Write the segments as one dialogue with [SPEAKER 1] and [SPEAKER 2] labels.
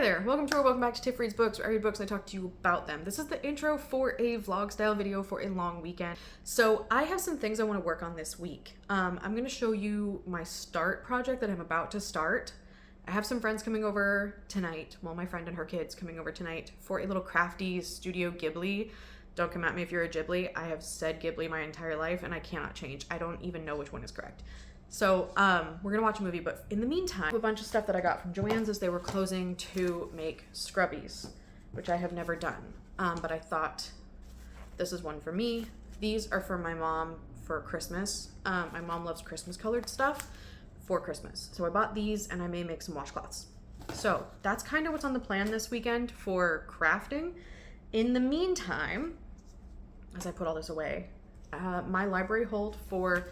[SPEAKER 1] Hi there, welcome to or welcome back to Tiff Reads Books, where I read books and I talk to you about them. This is the intro for a vlog style video for a long weekend. So I have some things I want to work on this week. I'm going to show you my start project that I'm about to start. I have some friends coming over tonight, well, my friend and her kids coming over tonight for a little crafty Studio Ghibli. Don't come at me if you're a Ghibli. I have said Ghibli my entire life and I cannot change. I don't even know which one is correct. So we're gonna watch a movie, but in the meantime, I have a bunch of stuff that I got from Joann's as they were closing to make scrubbies, which I have never done. But I thought this is one for me. These are for my mom for Christmas. My mom loves Christmas colored stuff for Christmas. So I bought these and I may make some washcloths. So that's kind of what's on the plan this weekend for crafting. In the meantime, as I put all this away, my library hold for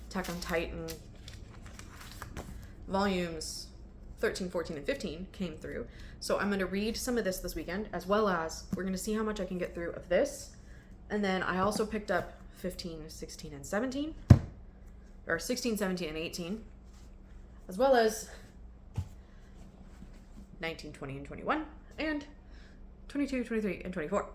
[SPEAKER 1] Attack on Titan volumes 13, 14, and 15 came through. So I'm going to read some of this weekend, as well as we're going to see how much I can get through of this. And then I also picked up 15, 16, and 17, or 16, 17, and 18, as well as 19, 20, and 21, and 22, 23, and 24.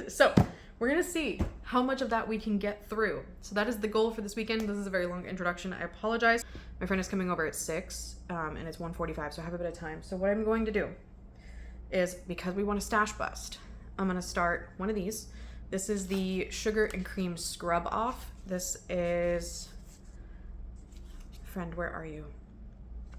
[SPEAKER 1] So we're going to see how much of that we can get through. So that is the goal for this weekend. This is a very long introduction. I apologize. My friend is coming over at 6, and it's 1:45, so I have a bit of time. So what I'm going to do is, because we want a stash bust, I'm going to start one of these. This is the Sugar and Cream Scrub Off. This is, friend, where are you?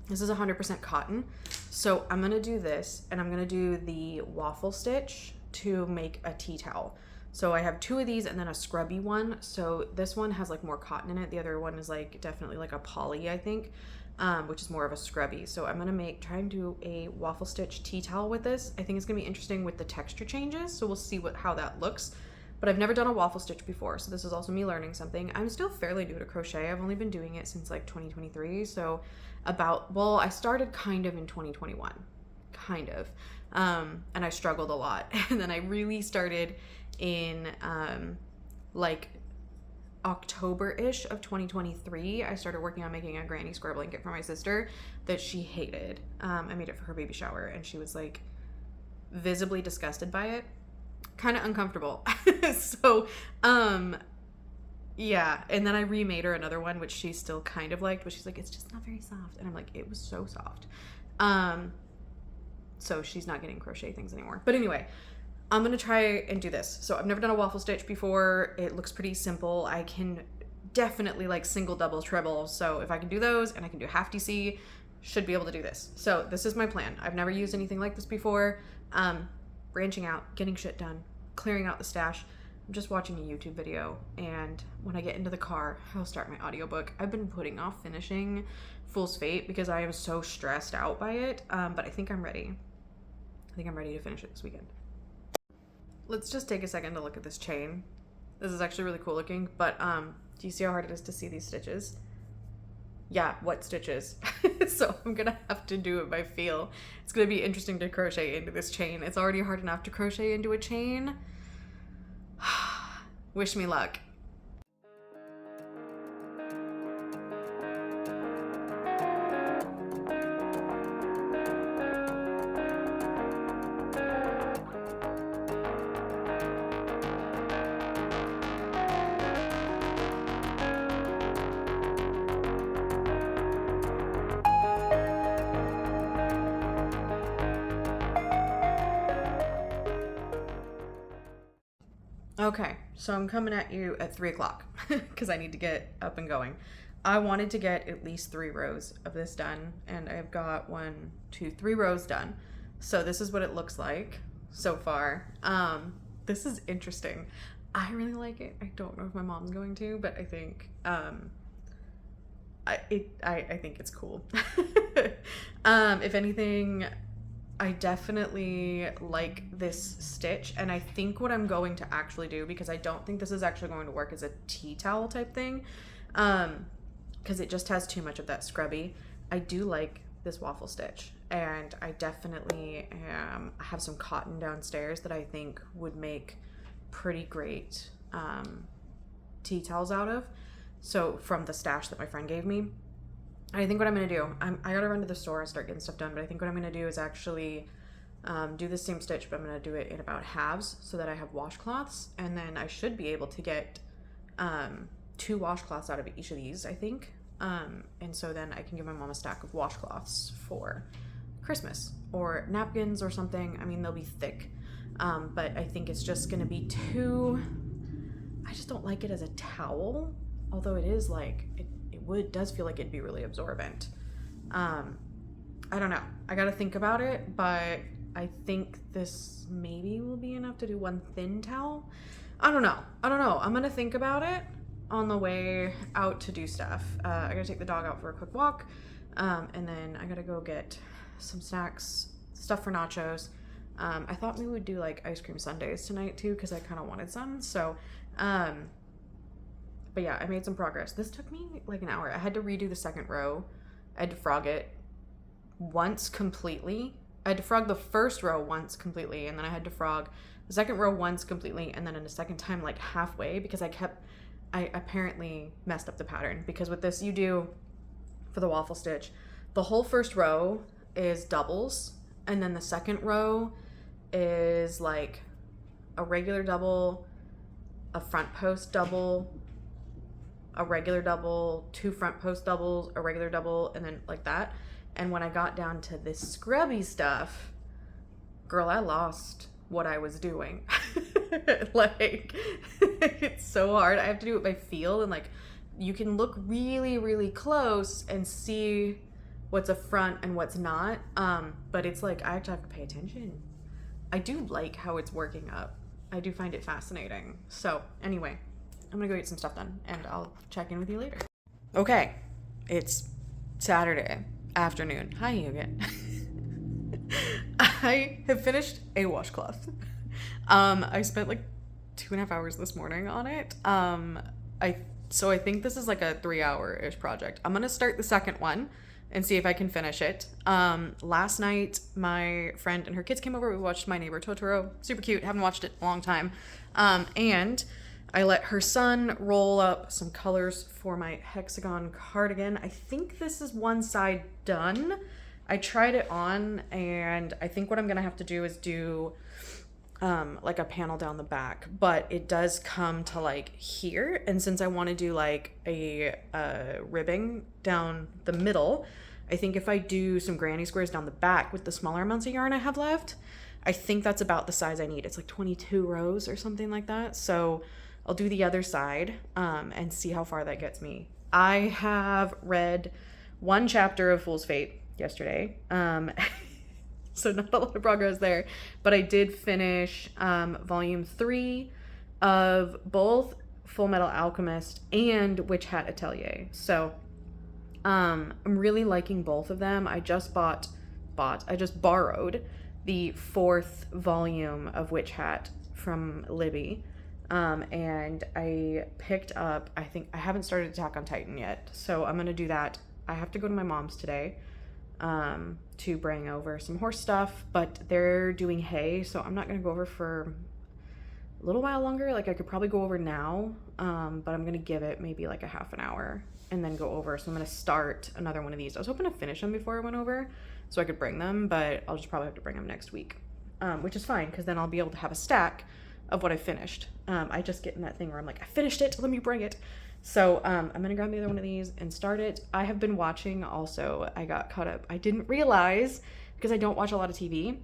[SPEAKER 1] This is 100% cotton. So I'm going to do this, and I'm going to do the waffle stitch to make a tea towel. So I have 2 of these and then a scrubby one. So this one has like more cotton in it. The other one is like definitely like a poly, I think, which is more of a scrubby. So I'm gonna try and do a waffle stitch tea towel with this. I think it's gonna be interesting with the texture changes. So we'll see how that looks. But I've never done a waffle stitch before, so this is also me learning something. I'm still fairly new to crochet. I've only been doing it since like 2023. So I started kind of in 2021, kind of. And I struggled a lot. And then I really started in like October-ish of 2023. I started working on making a granny square blanket for my sister that she hated. I made it for her baby shower and she was like visibly disgusted by it, kind of uncomfortable. So yeah, and then I remade her another one which she still kind of liked, but she's like, it's just not very soft. And I'm like, it was so soft. So she's not getting crochet things anymore. But anyway, I'm gonna try and do this. So I've never done a waffle stitch before. It looks pretty simple. I can definitely like single, double, treble. So if I can do those and I can do half DC, should be able to do this. So this is my plan. I've never used anything like this before. Branching out, getting shit done, clearing out the stash. I'm just watching a YouTube video, and when I get into the car, I'll start my audiobook. I've been putting off finishing Fool's Fate because I am so stressed out by it, but I think I'm ready. I think I'm ready to finish it this weekend. Let's just take a second to look at this chain. This is actually really cool looking, but do you see how hard it is to see these stitches? Yeah, what stitches? So I'm gonna have to do it by feel. It's gonna be interesting to crochet into this chain. It's already hard enough to crochet into a chain. Wish me luck. Okay, so I'm coming at you at 3 o'clock because I need to get up and going. I wanted to get at least 3 rows of this done, and I've got 1, 2, 3 rows done. So this is what it looks like so far. This is interesting. I really like it. I don't know if my mom's going to, but I think I think it's cool. If anything, I definitely like this stitch, and I think what I'm going to actually do, because I don't think this is actually going to work as a tea towel type thing, because it just has too much of that scrubby. I do like this waffle stitch, and I definitely have some cotton downstairs that I think would make pretty great tea towels out of. So from the stash that my friend gave me. I think what I'm going to do, I got to run to the store and start getting stuff done, but I think what I'm going to do is actually do the same stitch, but I'm going to do it in about halves so that I have washcloths, and then I should be able to get 2 washcloths out of each of these, I think. And so then I can give my mom a stack of washcloths for Christmas, or napkins or something. I mean, they'll be thick, but I think it's just going to be too, I just don't like it as a towel, although it is like, does feel like it'd be really absorbent. I don't know. I got to think about it, but I think this maybe will be enough to do one thin towel. I don't know. I'm going to think about it on the way out to do stuff. I got to take the dog out for a quick walk. And then I got to go get some snacks, stuff for nachos. I thought we would do like ice cream sundaes tonight too, because I kind of wanted some. So, but yeah, I made some progress. This took me like an hour. I had to redo the second row. I had to frog it once completely. I had to frog the first row once completely, and then I had to frog the second row once completely, and then in a second time like halfway, because I apparently messed up the pattern. Because with this, you do, for the waffle stitch, the whole first row is doubles, and then the second row is like a regular double, a front post double, a regular double, 2 front post doubles, a regular double, and then like that. And when I got down to this scrubby stuff, girl, I lost what I was doing. Like, it's so hard. I have to do it by feel, and like, you can look really, really close and see what's a front and what's not. But it's like, I actually have to pay attention. I do like how it's working up. I do find it fascinating. So anyway, I'm gonna go get some stuff done, and I'll check in with you later. Okay, it's Saturday afternoon. Hi again. I have finished a washcloth. I spent like 2.5 hours this morning on it. So I think this is like a 3-hour-ish project. I'm gonna start the second one and see if I can finish it. Last night, my friend and her kids came over. We watched My Neighbor Totoro. Super cute. Haven't watched it in a long time. And I let her son roll up some colors for my hexagon cardigan. I think this is one side done. I tried it on, and I think what I'm gonna have to do is do like a panel down the back, but it does come to like here. And since I want to do like a ribbing down the middle, I think if I do some granny squares down the back with the smaller amounts of yarn I have left, I think that's about the size I need. It's like 22 rows or something like that. So I'll do the other side and see how far that gets me. I have read 1 chapter of Fool's Fate yesterday. So not a lot of progress there, but I did finish volume 3 of both Full Metal Alchemist and Witch Hat Atelier. So I'm really liking both of them. I just borrowed the 4th volume of Witch Hat from Libby. And I picked up, I think I haven't started Attack on Titan yet, so I'm gonna do that. I have to go to my mom's today to bring over some horse stuff, but they're doing hay, so I'm not gonna go over for a little while longer. Like, I could probably go over now, but I'm gonna give it maybe like a half an hour and then go over. So I'm gonna start another one of these. I was hoping to finish them before I went over so I could bring them, but I'll just probably have to bring them next week, which is fine, because then I'll be able to have a stack of what I finished. I just get in that thing where I'm like, I finished it, let me bring it. So I'm gonna grab the other one of these and start it. I have been watching also, I got caught up. I didn't realize, because I don't watch a lot of TV,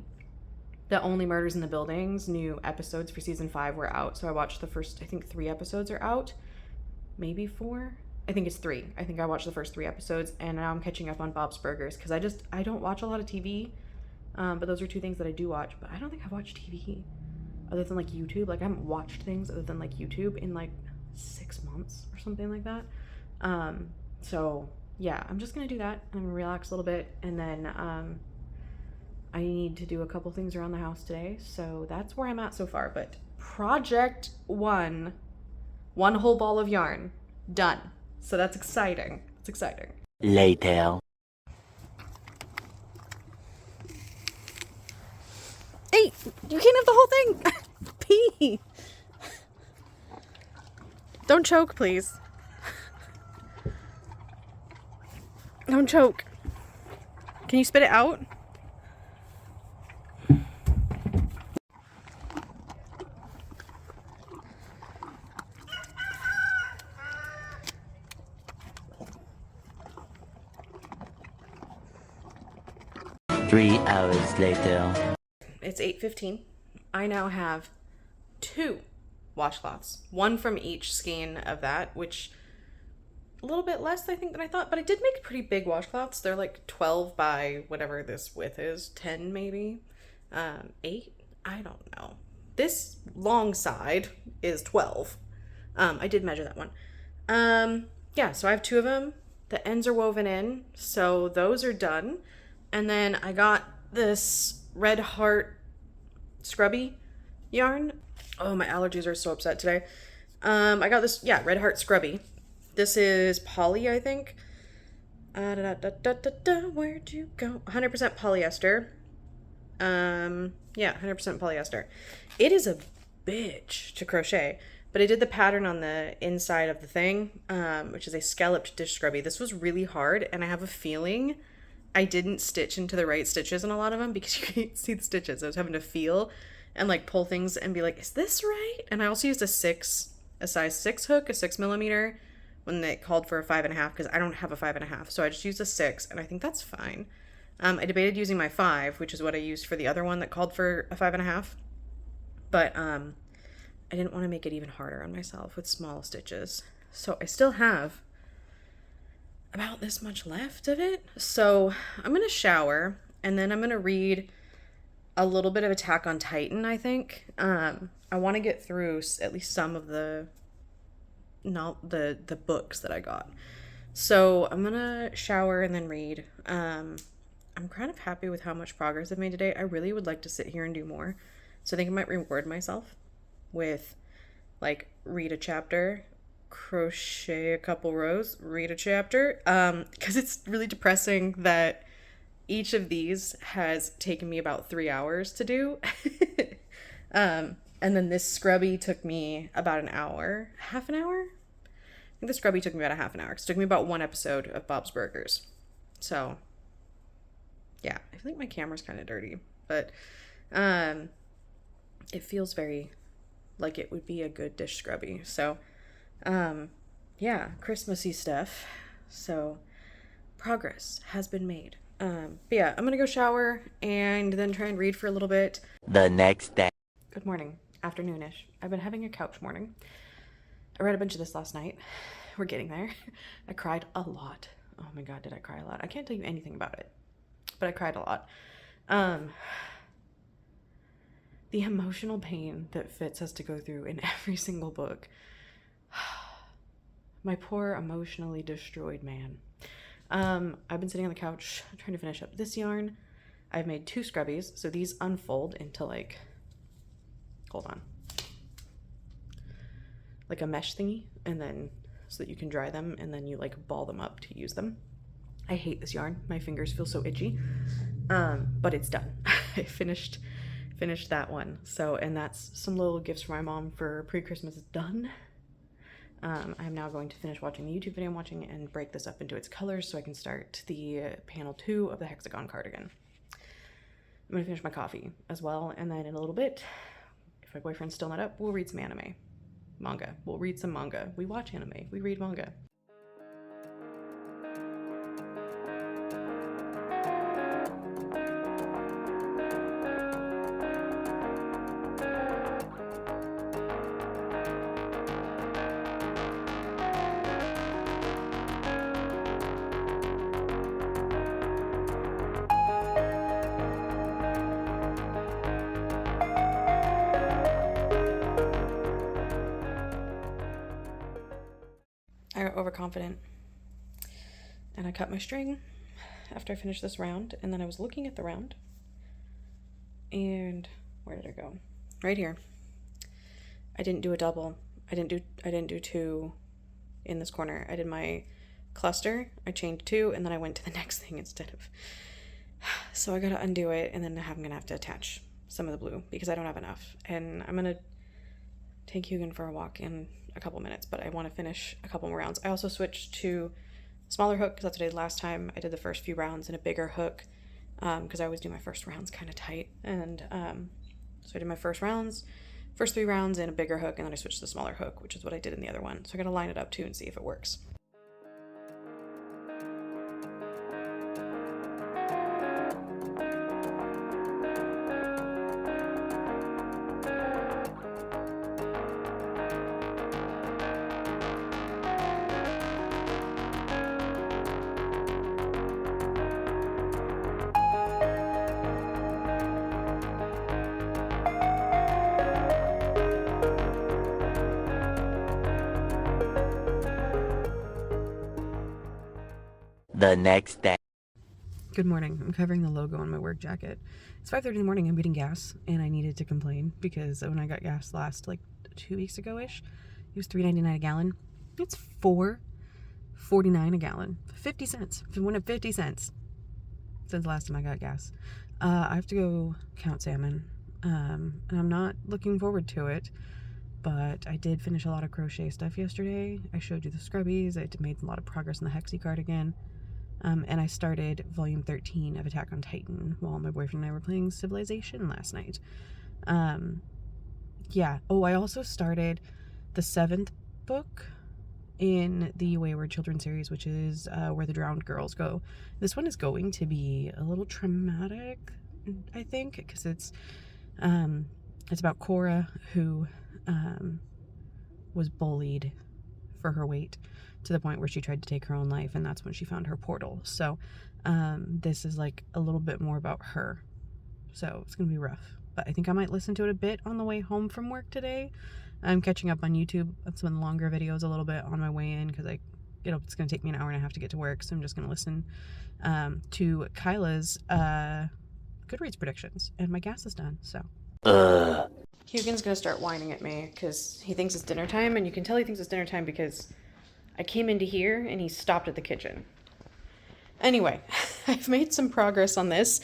[SPEAKER 1] that Only Murders in the Buildings new episodes for season 5 were out. So I watched the first, I think 3 episodes are out, maybe 4. I think it's 3. I think I watched the first 3 episodes, and now I'm catching up on Bob's Burgers, because I don't watch a lot of TV, but those are 2 things that I do watch. But I don't think I've watched TV other than like YouTube. Like, I haven't watched things other than like YouTube in like 6 months or something like that. So yeah, I'm just gonna do that. I'm gonna relax a little bit, and then I need to do a couple things around the house today. So that's where I'm at so far. But project 1 whole ball of yarn done. So that's exciting. It's exciting.
[SPEAKER 2] Later.
[SPEAKER 1] Hey, you can't have the whole thing. Pee. Don't choke, please. Don't choke. Can you spit it out?
[SPEAKER 2] Three hours later.
[SPEAKER 1] It's 8:15. I now have 2 washcloths. One from each skein of that, which a little bit less, I think, than I thought. But I did make pretty big washcloths. They're like 12 by whatever this width is. 10 maybe? 8? I don't know. This long side is 12. I did measure that one. Yeah, so I have 2 of them. The ends are woven in, so those are done. And then I got this Red Heart Scrubby yarn. Oh, my allergies are so upset today. I got this, Red Heart Scrubby. This is poly, I think. Where'd you go? 100% polyester. 100% polyester. It is a bitch to crochet, but I did the pattern on the inside of the thing, which is a scalloped dish scrubby. This was really hard, and I have a feeling I didn't stitch into the right stitches in a lot of them because you can't see the stitches. I was having to feel and like pull things and be like, is this right? And I also used a size 6 hook, a 6mm, when they called for a 5.5 because I don't have a 5.5. So I just used a 6, and I think that's fine. I debated using my 5, which is what I used for the other one that called for a 5.5. But I didn't want to make it even harder on myself with small stitches. So I still have about this much left of it. So I'm going to shower, and then I'm going to read a little bit of Attack on Titan, I think. I want to get through at least some of the books that I got. So I'm going to shower and then read. I'm kind of happy with how much progress I've made today. I really would like to sit here and do more. So I think I might reward myself with like read a chapter, crochet a couple rows, read a chapter, because it's really depressing that each of these has taken me about 3 hours to do. And then this scrubby took me about an hour, half an hour. I think the scrubby took me about a half an hour, because it took me about 1 episode of Bob's Burgers. So yeah, I feel like my camera's kind of dirty, but it feels very like it would be a good dish scrubby. So yeah, Christmassy stuff. So progress has been made. But yeah, I'm gonna go shower and then try and read for a little bit.
[SPEAKER 2] The next day.
[SPEAKER 1] Good morning, afternoonish. I've been having a couch morning. I read a bunch of this last night. We're getting there. I cried a lot. Oh my god, did I cry a lot? I can't tell you anything about it, but I cried a lot. The emotional pain that Fitz has to go through in every single book. My poor emotionally destroyed man. I've been sitting on the couch trying to finish up this yarn. I've made 2 scrubbies, so these unfold into like, hold on, like a mesh thingy, and then so that you can dry them, and then you like ball them up to use them. I hate this yarn. My fingers feel so itchy. But it's done. I finished that one. So, and that's some little gifts for my mom for pre-Christmas done. I'm now going to finish watching the YouTube video I'm watching and break this up into its colors so I can start the panel 2 of the hexagon cardigan. I'm gonna finish my coffee as well, and then in a little bit, if my boyfriend's still not up, we'll read some manga. We'll read some manga. We watch anime. We read manga. I got overconfident and I cut my string after I finished this round, and then I was looking at the round, and where did I go? Right here. I didn't do a double. I didn't do 2 in this corner. I did my cluster, I chained 2, and then I went to the next thing instead of. So I gotta undo it, and then I'm gonna have to attach some of the blue because I don't have enough. And I'm gonna take Hugan for a walk in a couple minutes, but I want to finish a couple more rounds. I also switched to smaller hook, because that's what I did last time. I did the first few rounds in a bigger hook, because I always do my first rounds kind of tight. And so I did my first 3 rounds in a bigger hook, and then I switched to the smaller hook, which is what I did in the other one. So I gotta line it up too and see if it works.
[SPEAKER 2] The next day.
[SPEAKER 1] Good morning. I'm covering the logo on my work jacket. It's 5:30 in the morning. I'm getting gas, and I needed to complain because when I got gas last, like 2 weeks ago-ish, it was $3.99 a gallon. It's $4.49 a gallon. 50 cents. It went up 50 cents since the last time I got gas. I have to go count salmon, and I'm not looking forward to it, but I did finish a lot of crochet stuff yesterday. I showed you the scrubbies. I made a lot of progress on the Hexie cardigan. And I started volume 13 of Attack on Titan while my boyfriend and I were playing Civilization last night. Yeah. Oh, I also started the 7th book in the Wayward Children Series, which is Where the Drowned Girls Go. This one is going to be a little traumatic, I think, because it's about Cora, who was bullied for her weight to the point where she tried to take her own life, and that's when she found her portal. So this is like a little bit more about her, so it's gonna be rough, but I think I might listen to it a bit on the way home from work today. I'm catching up on YouTube on some of the longer videos a little bit on my way in, because it's gonna take me an hour and a half to get to work, so I'm just gonna listen to Kyla's Goodreads predictions, and my gas is done. So Hugin's gonna start whining at me because he thinks it's dinner time, and you can tell he thinks it's dinner time because I came into here and he stopped at the kitchen. Anyway, I've made some progress on this,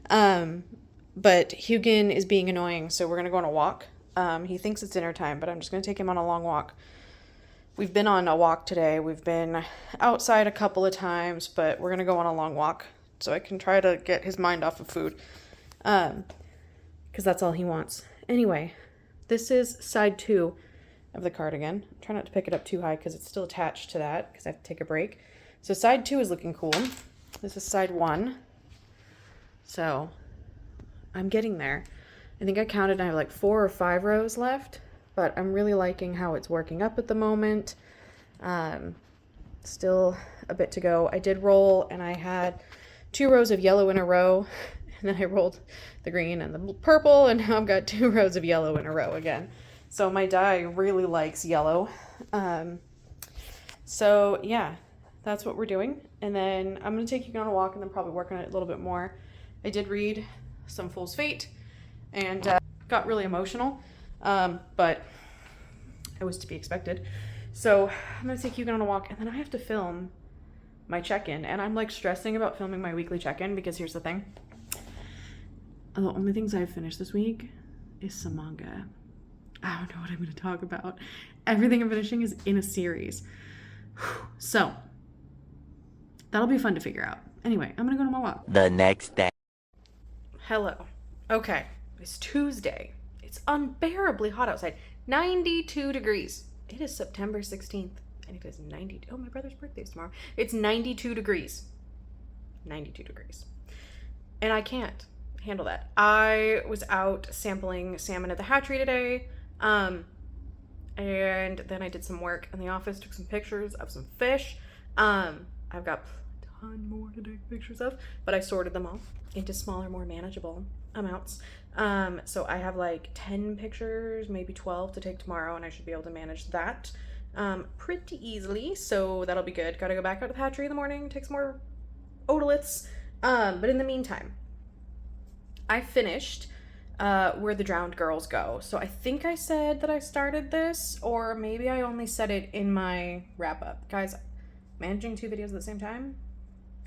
[SPEAKER 1] but Hugin is being annoying, so we're going to go on a walk. He thinks it's dinner time, but I'm just going to take him on a long walk. We've been on a walk today. We've been outside a couple of times, but we're going to go on a long walk so I can try to get his mind off of food, because that's all he wants. Anyway, this is side 2 of the cardigan. Try not to pick it up too high because it's still attached to that because I have to take a break. So side 2 is looking cool. This is side 1. So I'm getting there. I think I counted and I have like 4 or 5 rows left, but I'm really liking how it's working up at the moment. Still a bit to go. I did roll and I had 2 rows of yellow in a row, and then I rolled the green and the purple, and now I've got 2 rows of yellow in a row again. So my die really likes yellow. So yeah, that's what we're doing. And then I'm going to take you on a walk and then probably work on it a little bit more. I did read some Fool's Fate and got really emotional, but it was to be expected. So I'm going to take you on a walk, and then I have to film my check-in. And I'm like stressing about filming my weekly check-in because here's the thing. The only things I've finished this week is some manga. I don't know what I'm going to talk about. Everything I'm finishing is in a series. So, that'll be fun to figure out. Anyway, I'm going to go on my walk.
[SPEAKER 2] The next day.
[SPEAKER 1] Hello. Okay, it's Tuesday. It's unbearably hot outside. 92 degrees. It is September 16th, and it is 90. Oh, my brother's birthday is tomorrow. It's 92 degrees. 92 degrees. And I can't handle that. I was out sampling salmon at the hatchery today. And then I did some work in the office, took some pictures of some fish. I've got a ton more to take pictures of, but I sorted them all into smaller, more manageable amounts. So I have like 10 pictures, maybe 12 to take tomorrow, and I should be able to manage that pretty easily. So that'll be good. Gotta go back out to the hatchery in the morning, take some more otoliths. But in the meantime, I finished Where the Drowned Girls Go. So I think I said that I started this, or maybe I only said it in my wrap up. Guys, managing 2 videos at the same time,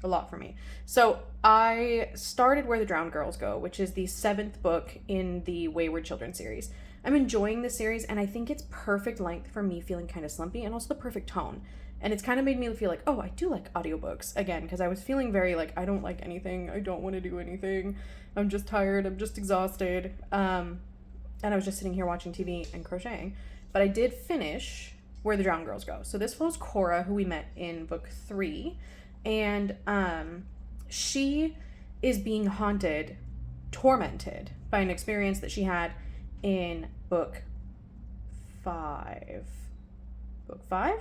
[SPEAKER 1] a lot for me. So I started Where the Drowned Girls Go, which is the 7th book in the Wayward Children series. I'm enjoying this series, and I think it's perfect length for me feeling kind of slumpy, and also the perfect tone. And it's kind of made me feel like, oh, I do like audiobooks again, because I was feeling very like, I don't like anything. I don't want to do anything. I'm just tired. I'm just exhausted. And I was just sitting here watching TV and crocheting. But I did finish Where the Drowned Girls Go. So this follows Cora, who we met in book 3. And she is being haunted, tormented by an experience that she had in book 5. Book 5?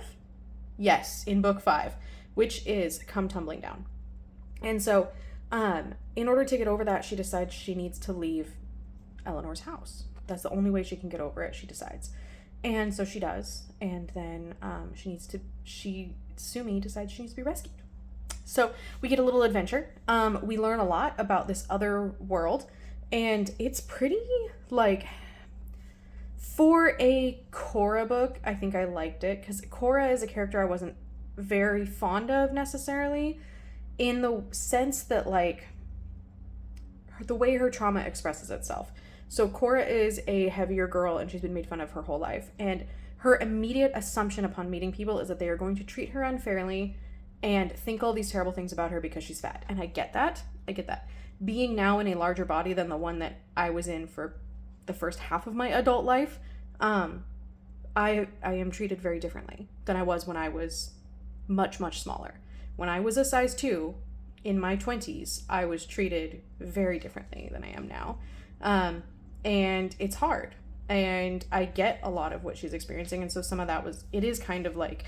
[SPEAKER 1] Yes, in book 5, which is Come Tumbling Down. And so, in order to get over that, she decides she needs to leave Eleanor's house. That's the only way she can get over it, she decides. And so she does, and then Sumi decides she needs to be rescued. So we get a little adventure. We learn a lot about this other world, and it's pretty, like, for a Cora book, I think I liked it, because Cora is a character I wasn't very fond of necessarily, in the sense that, like, the way her trauma expresses itself. So Cora is a heavier girl, and she's been made fun of her whole life, and her immediate assumption upon meeting people is that they are going to treat her unfairly and think all these terrible things about her because she's fat. And I get that. Being now in a larger body than the one that I was in for the first half of my adult life, I am treated very differently than I was when I was much, much smaller. When I was a size 2 in my 20s, I was treated very differently than I am now. And it's hard. And I get a lot of what she's experiencing. And so some of that it is kind of like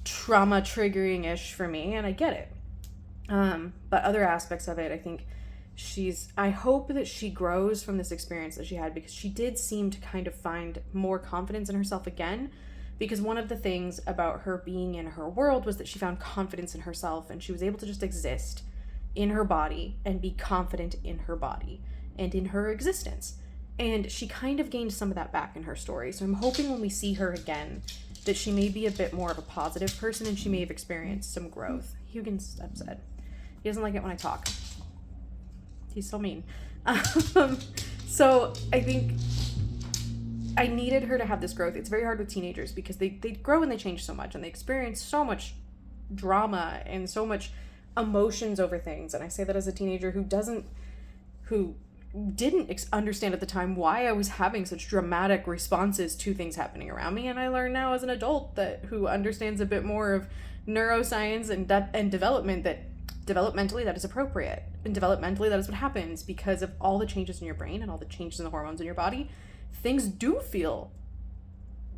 [SPEAKER 1] trauma triggering-ish for me, and I get it. But other aspects of it, I think I hope that she grows from this experience that she had, because she did seem to kind of find more confidence in herself again, because one of the things about her being in her world was that she found confidence in herself, and she was able to just exist in her body and be confident in her body and in her existence. And she kind of gained some of that back in her story. So I'm hoping when we see her again that she may be a bit more of a positive person, and she may have experienced some growth. Hugin's upset. He doesn't like it when I talk. He's so mean. So I think I needed her to have this growth. It's very hard with teenagers because they grow and they change so much, and they experience so much drama and so much emotions over things. And I say that as a teenager who didn't understand at the time why I was having such dramatic responses to things happening around me. And I learn now as an adult who understands a bit more of neuroscience and development, that developmentally that is appropriate, and developmentally that is what happens because of all the changes in your brain and all the changes in the hormones in your body. Things do feel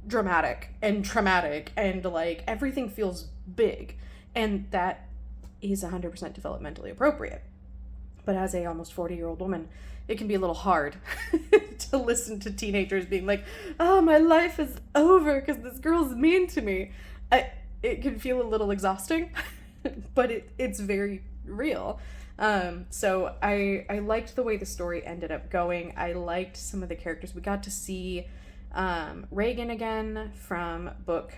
[SPEAKER 1] dramatic and traumatic, and like everything feels big, and that is 100% developmentally appropriate. But as a almost 40-year-old woman, it can be a little hard to listen to teenagers being like, oh, my life is over because this girl's mean to me. It can feel a little exhausting, but it's very real. So I liked the way the story ended up going. I liked some of the characters. We got to see Reagan again from book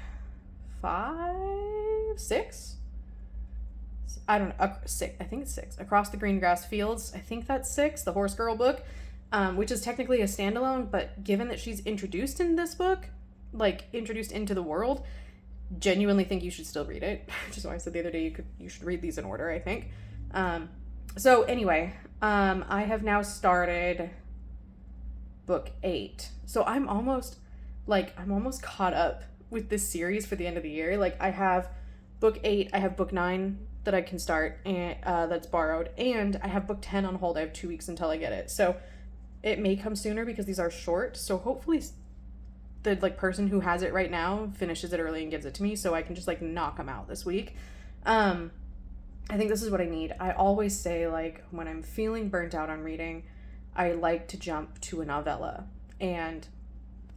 [SPEAKER 1] 6. I don't know, 6. I think it's 6. Across the Green Grass Fields. I think that's 6, the Horse Girl book, which is technically a standalone, but given that she's introduced in this book, like introduced into the world, genuinely think you should still read it. Which is why I said the other day you should read these in order, I think. So anyway, I have now started book 8. So I'm almost caught up with this series for the end of the year. Like I have book 8, I have book 9 that I can start, and that's borrowed, and I have book 10 on hold. I have 2 weeks until I get it. So it may come sooner because these are short. So hopefully the person who has it right now finishes it early and gives it to me so I can just knock them out this week. I think this is what I need. I always say, when I'm feeling burnt out on reading, I like to jump to a novella, and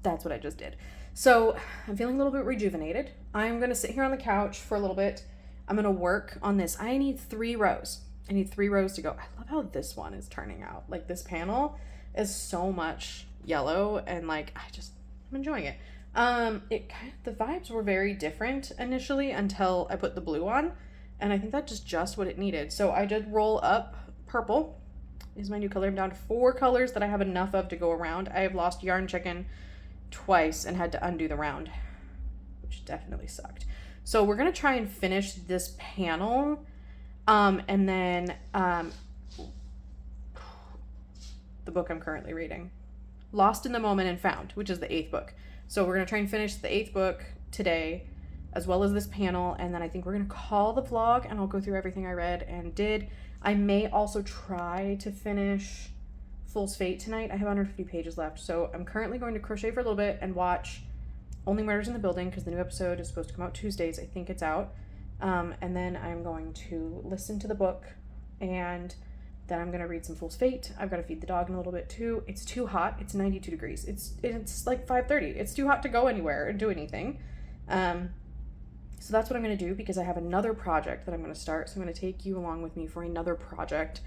[SPEAKER 1] that's what I just did. So I'm feeling a little bit rejuvenated. I'm going to sit here on the couch for a little bit. I'm going to work on this. I need 3 rows. I need 3 rows to go. I love how this one is turning out. This panel is so much yellow, and I'm enjoying it. The vibes were very different initially until I put the blue on, and I think that's just what it needed. So I did roll up purple. Is my new color. I'm down to 4 colors that I have enough of to go around. I have lost Yarn Chicken twice and had to undo the round, which definitely sucked. So we're going to try and finish this panel, and then the book I'm currently reading, Lost in the Moment and Found, which is the 8th book. So we're going to try and finish the 8th book today, as well as this panel, and then I think we're going to call the vlog, and I'll go through everything I read and did. I may also try to finish Fool's Fate tonight. I have 150 pages left, so I'm currently going to crochet for a little bit and watch Only Murders in the Building, because the new episode is supposed to come out Tuesdays. I think it's out. And then I'm going to listen to the book, and then I'm going to read some Fool's Fate. I've got to feed the dog in a little bit too. It's too hot. It's 92 degrees. It's like 5:30. It's too hot to go anywhere and do anything. So that's what I'm going to do, because I have another project that I'm going to start. So I'm going to take you along with me for another project,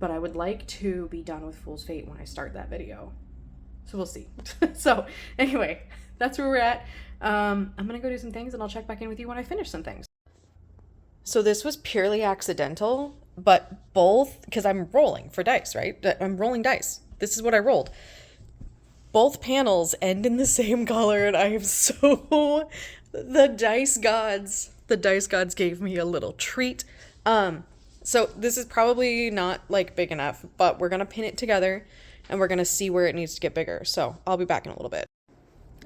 [SPEAKER 1] but I would like to be done with Fool's Fate when I start that video. So we'll see. So anyway, that's where we're at. I'm going to go do some things, and I'll check back in with you when I finish some things. So this was purely accidental, but both, because I'm rolling for dice, right? I'm rolling dice. This is what I rolled. Both panels end in the same color, and I am so... The dice gods gave me a little treat. So this is probably not like big enough, but we're going to pin it together, and we're going to see where it needs to get bigger. So I'll be back in a little bit.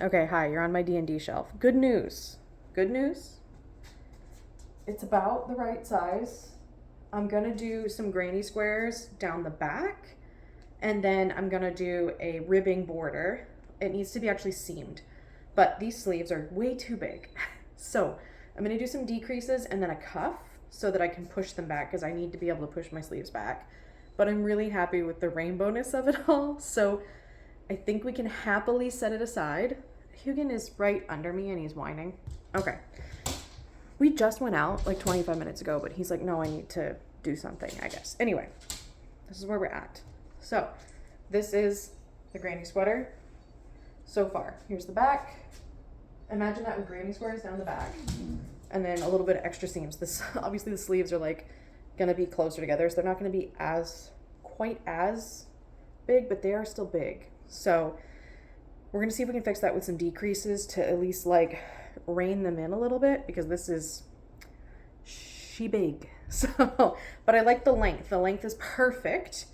[SPEAKER 1] Okay, hi, you're on my D&D shelf. Good news. Good news. It's about the right size. I'm going to do some granny squares down the back, and then I'm going to do a ribbing border. It needs to be actually seamed, but these sleeves are way too big. So I'm going to do some decreases and then a cuff so that I can push them back, because I need to be able to push my sleeves back. But I'm really happy with the rainbowness of it all. So I think we can happily set it aside. Hugin is right under me and he's whining. Okay. We just went out like 25 minutes ago, but he's like, no, I need to do something, I guess. Anyway, this is where we're at. So this is the granny sweater so far. Here's the back. Imagine that with granny squares down the back, and then a little bit of extra seams. This, obviously the sleeves are like going to be closer together, so they're not going to be quite as big, but they are still big. So we're going to see if we can fix that with some decreases to at least like rein them in a little bit, because this is big. So, but I like the length. The length is perfect,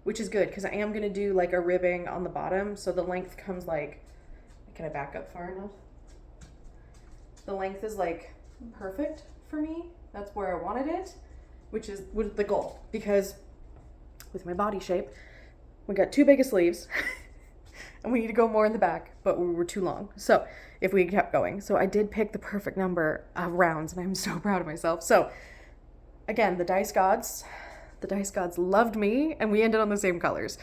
[SPEAKER 1] which is good, because I am going to do like a ribbing on the bottom. So the length comes like, can I back up far enough? The length is like perfect for me. That's where I wanted it, which is the goal, because with my body shape, we got too big of sleeves and we need to go more in the back, but we were too long. So if we kept going, so I did pick the perfect number of rounds, and I'm so proud of myself. So again, the dice gods loved me, and we ended on the same colors.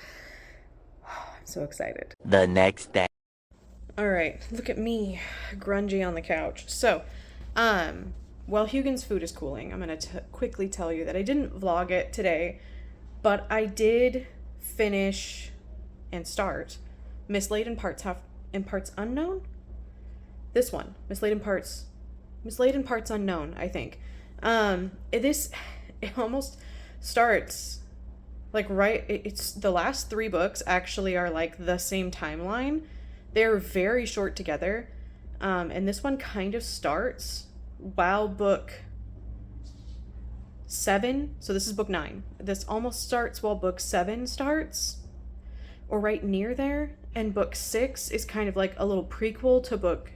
[SPEAKER 1] I'm so excited.
[SPEAKER 2] The next day.
[SPEAKER 1] All right, look at me, grungy on the couch. So, while Hugin's food is cooling, I'm going to quickly tell you that I didn't vlog it today, but I did finish and start Mislaid in Parts Unknown? This one, Mislaid in Parts Unknown, I think. It almost starts like it's the last 3 books actually are like the same timeline. They're very short together. And this one kind of starts while book 7, so this is book 9. This almost starts while book 7 starts, or right near there. And book 6 is kind of like a little prequel to book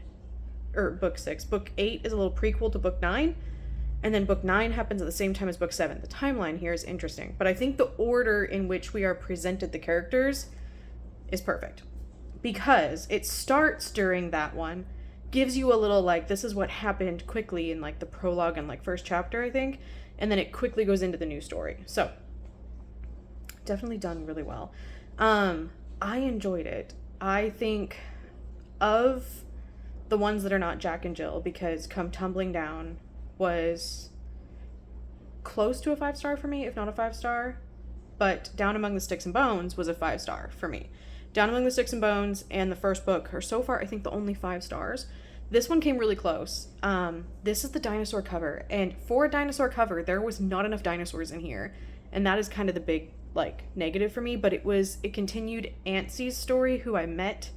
[SPEAKER 1] 6. Book 8 is a little prequel to book 9. And then book 9 happens at the same time as book 7. The timeline here is interesting, but I think the order in which we are presented the characters is perfect, because it starts during that one, gives you a little like, this is what happened quickly in like the prologue and like first chapter, I think, and then it quickly goes into the new story. So definitely done really well. I enjoyed it. I think of the ones that are not Jack and Jill, because Come Tumbling Down was close to a 5-star for me, if not a 5-star, but Down Among the Sticks and Bones was a 5-star for me. Down Among the Sticks and Bones and the first book are so far, I think, the only 5 stars. This one came really close. This is the dinosaur cover, and for a dinosaur cover, there was not enough dinosaurs in here, and that is kind of the big like negative for me. But it continued Antsy's story, who I met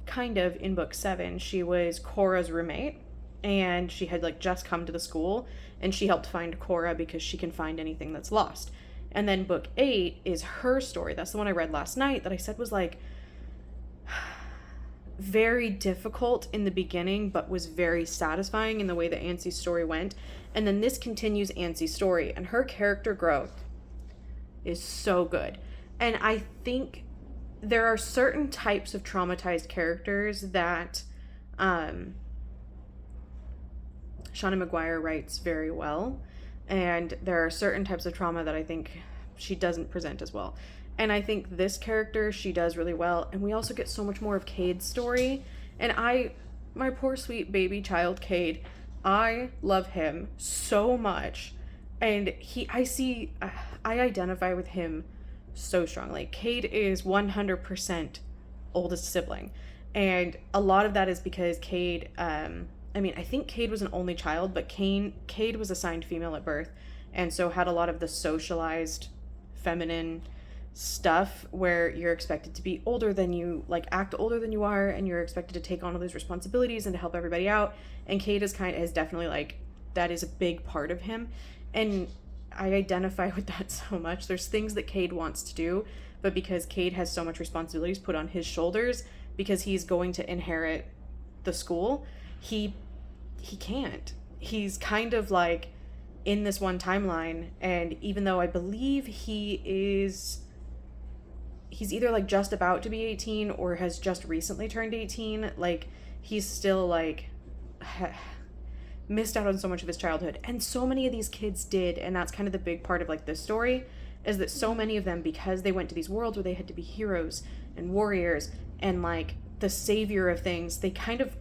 [SPEAKER 1] kind of in book 7. She was Cora's roommate, and she had like just come to the school, and she helped find Cora because she can find anything that's lost. And then book 8 is her story. That's the one I read last night that I said was like very difficult in the beginning, but was very satisfying in the way that Ansie's story went. And then this continues Ansie's story, and her character growth is so good. And I think there are certain types of traumatized characters that SeananMcGuire writes very well, and there are certain types of trauma that I think she doesn't present as well. And I think this character she does really well, and we also get so much more of Cade's story. And my poor sweet baby child Cade, I love him so much, and I identify with him so strongly. Cade is 100% oldest sibling, and a lot of that is because Cade, I think Cade was an only child, but Cade was assigned female at birth, and so had a lot of the socialized feminine stuff where you're expected to be older than you, like act older than you are, and you're expected to take on all those responsibilities and to help everybody out. And Cade is definitely like, that is a big part of him, and I identify with that so much. There's things that Cade wants to do, but because Cade has so much responsibilities put on his shoulders because he's going to inherit the school, he can't. He's kind of like in this one timeline, and even though I believe he's either like just about to be 18 or has just recently turned 18, like he's still like missed out on so much of his childhood. And so many of these kids did, and that's kind of the big part of like this story, is that so many of them, because they went to these worlds where they had to be heroes and warriors and like the savior of things, they kind of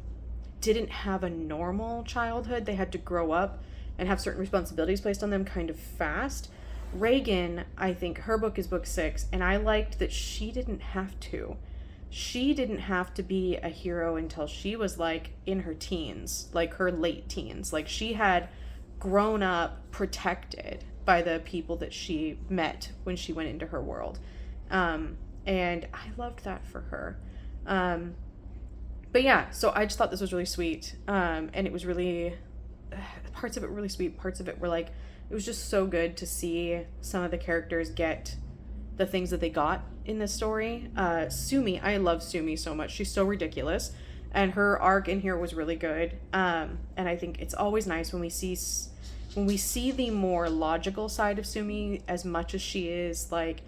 [SPEAKER 1] didn't have a normal childhood. They had to grow up and have certain responsibilities placed on them kind of fast. Reagan, I think her book is book 6, and I liked that she didn't have to. She didn't have to be a hero until she was like in her teens, like her late teens. Like she had grown up protected by the people that she met when she went into her world. And I loved that for her. But yeah, so I just thought this was really sweet. And it was really, parts of it were really sweet. Parts of it were like, it was just so good to see some of the characters get the things that they got in this story. Sumi, I love Sumi so much. She's so ridiculous, and her arc in here was really good. And I think it's always nice when we see the more logical side of Sumi, as much as she is like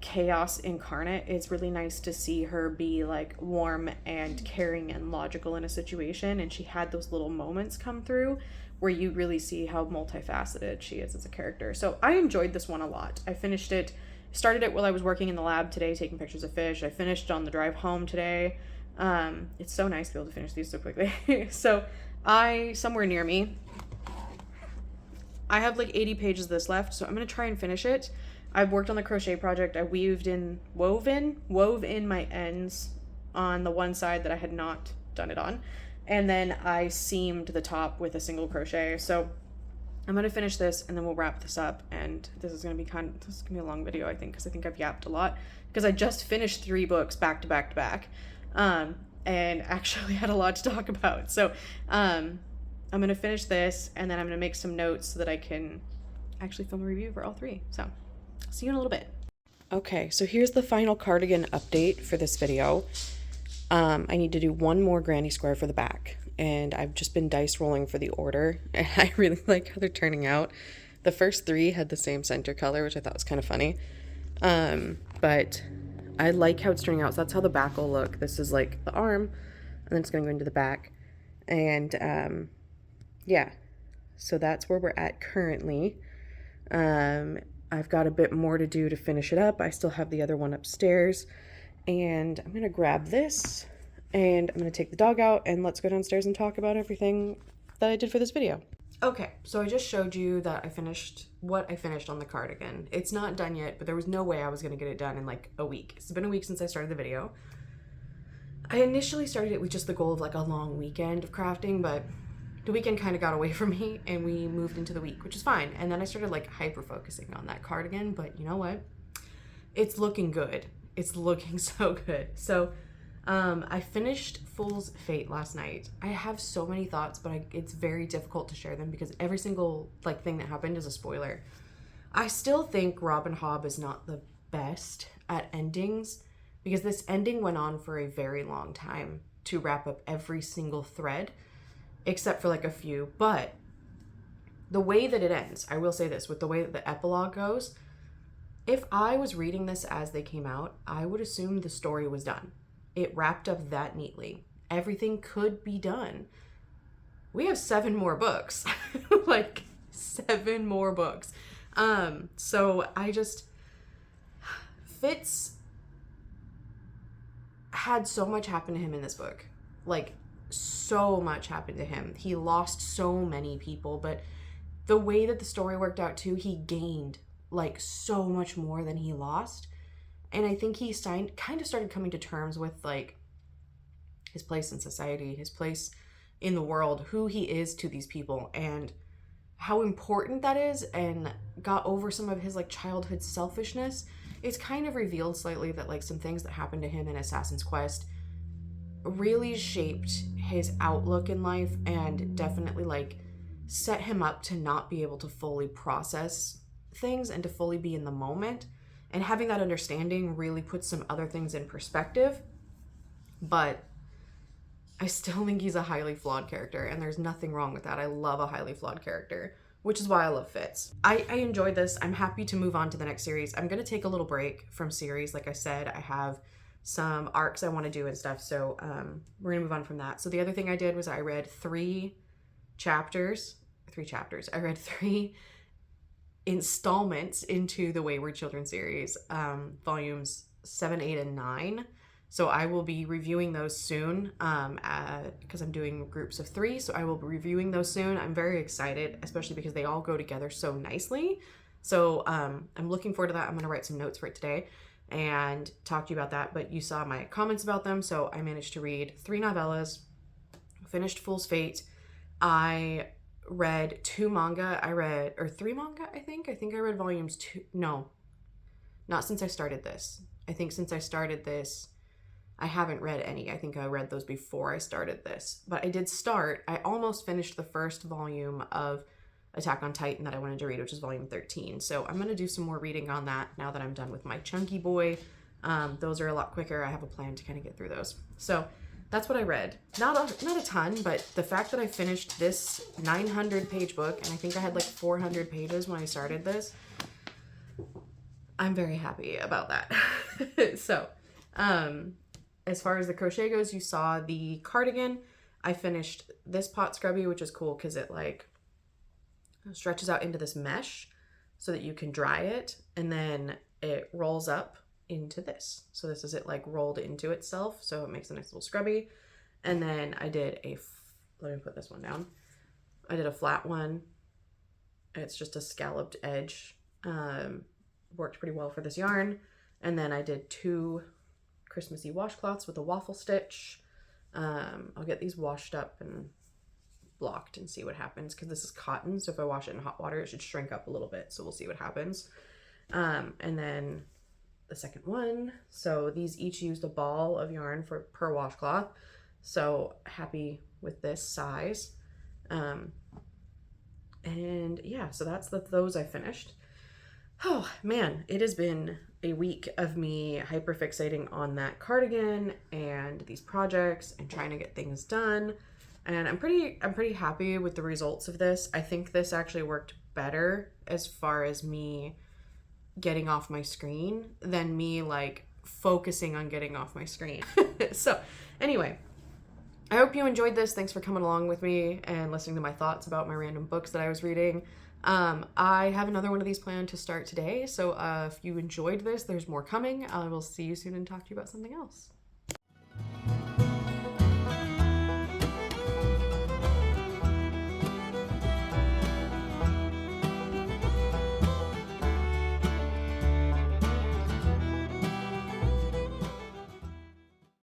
[SPEAKER 1] chaos incarnate. It's really nice to see her be like warm and caring and logical in a situation, and she had those little moments come through where you really see how multifaceted she is as a character. So I enjoyed this one a lot. I finished it, started it while I was working in the lab today taking pictures of fish. I finished on the drive home today. It's so nice to be able to finish these so quickly. So somewhere near me, I have like 80 pages of this left, so I'm gonna try and finish it. I've worked on the crochet project. I wove in my ends on the one side that I had not done it on, and then I seamed the top with a single crochet. So I'm gonna finish this and then we'll wrap this up. And this is gonna be a long video, I think, because I think I've yapped a lot, because I just finished 3 books back to back to back, and actually had a lot to talk about. So I'm gonna finish this, and then I'm gonna make some notes so that I can actually film a review for all 3. So see you in a little bit. Okay, so here's the final cardigan update for this video. I need to do one more granny square for the back, and I've just been dice rolling for the order, and I really like how they're turning out. The first 3 had the same center color, which I thought was kind of funny, but I like how it's turning out. So that's how the back will look. This is like the arm, and then it's going to go into the back, and yeah, so that's where we're at currently. I've got a bit more to do to finish it up. I still have the other one upstairs, and I'm gonna grab this, and I'm gonna take the dog out, and let's go downstairs and talk about everything that I did for this video. Okay, so I just showed you that I finished what I finished on the cardigan. It's not done yet, but there was no way I was gonna get it done in like a week. It's been a week since I started the video. I initially started it with just the goal of like a long weekend of crafting, but the weekend kind of got away from me and we moved into the week, which is fine. And then I started like hyper focusing on that cardigan, but you know what? It's looking good. It's looking so good. So I finished Fool's Fate last night. I have so many thoughts, but it's very difficult to share them because every single like thing that happened is a spoiler. I still think Robin Hobb is not the best at endings because this ending went on for a very long time to wrap up every single thread, except for like a few. But the way that it ends, I will say this, with the way that the epilogue goes, if I was reading this as they came out, I would assume the story was done. It wrapped up that neatly. Everything could be done. We have 7 more books. Like 7 more books. So I just, Fitz had so much happen to him in this book. Like, so much happened to him. He lost so many people, but the way that the story worked out too, he gained like so much more than he lost. And I think he kind of started coming to terms with like his place in society, his place in the world, who he is to these people, and how important that is, and got over some of his like childhood selfishness. It's kind of revealed slightly that like some things that happened to him in Assassin's Quest really shaped his outlook in life and definitely like set him up to not be able to fully process things and to fully be in the moment. And having that understanding really puts some other things in perspective. But I still think he's a highly flawed character, and there's nothing wrong with that. I love a highly flawed character, which is why I love Fitz. I enjoyed this. I'm happy to move on to the next series. I'm going to take a little break from series. Like I said, I have some arcs I want to do and stuff, so we're going to move on from that. So the other thing I did was I read 3 chapters. I read 3 installments into the Wayward Children series, volumes 7, 8, and 9. So I will be reviewing those soon because I'm doing groups of 3. So I will be reviewing those soon. I'm very excited, especially because they all go together so nicely. So I'm looking forward to that. I'm going to write some notes for it today and talk to you about that. But you saw my comments about them. So I managed to read 3 novellas, finished Fool's Fate. I read 2 manga. 3 manga, I think. I think I read volumes 2. No, not since I started this. I think since I started this, I haven't read any. I think I read those before I started this. But I did start. I almost finished the first volume of Attack on Titan that I wanted to read, which is volume 13. So I'm going to do some more reading on that now that I'm done with my chunky boy. Those are a lot quicker. I have a plan to kind of get through those. So that's what I read. Not a ton, but the fact that I finished this 900-page book, and I think I had like 400 pages when I started this, I'm very happy about that. So, as far as the crochet goes, you saw the cardigan. I finished this pot scrubby, which is cool because it like stretches out into this mesh so that you can dry it, and then it rolls up into this. So this is it like rolled into itself, so it makes a nice little scrubby. And then I did let me put this one down. I did a flat one. It's just a scalloped edge. Worked pretty well for this yarn. And then I did 2 Christmassy washcloths with a waffle stitch. I'll get these washed up and blocked and see what happens, because this is cotton, so if I wash it in hot water it should shrink up a little bit, so we'll see what happens. And then the second one, so these each used a ball of yarn per washcloth, so happy with this size. And yeah, so that's those I finished. Oh man, it has been a week of me hyperfixating on that cardigan and these projects and trying to get things done. And I'm pretty happy with the results of this. I think this actually worked better as far as me getting off my screen than me like focusing on getting off my screen. So anyway, I hope you enjoyed this. Thanks for coming along with me and listening to my thoughts about my random books that I was reading. I have another one of these planned to start today, so if you enjoyed this, there's more coming. I will see you soon and talk to you about something else.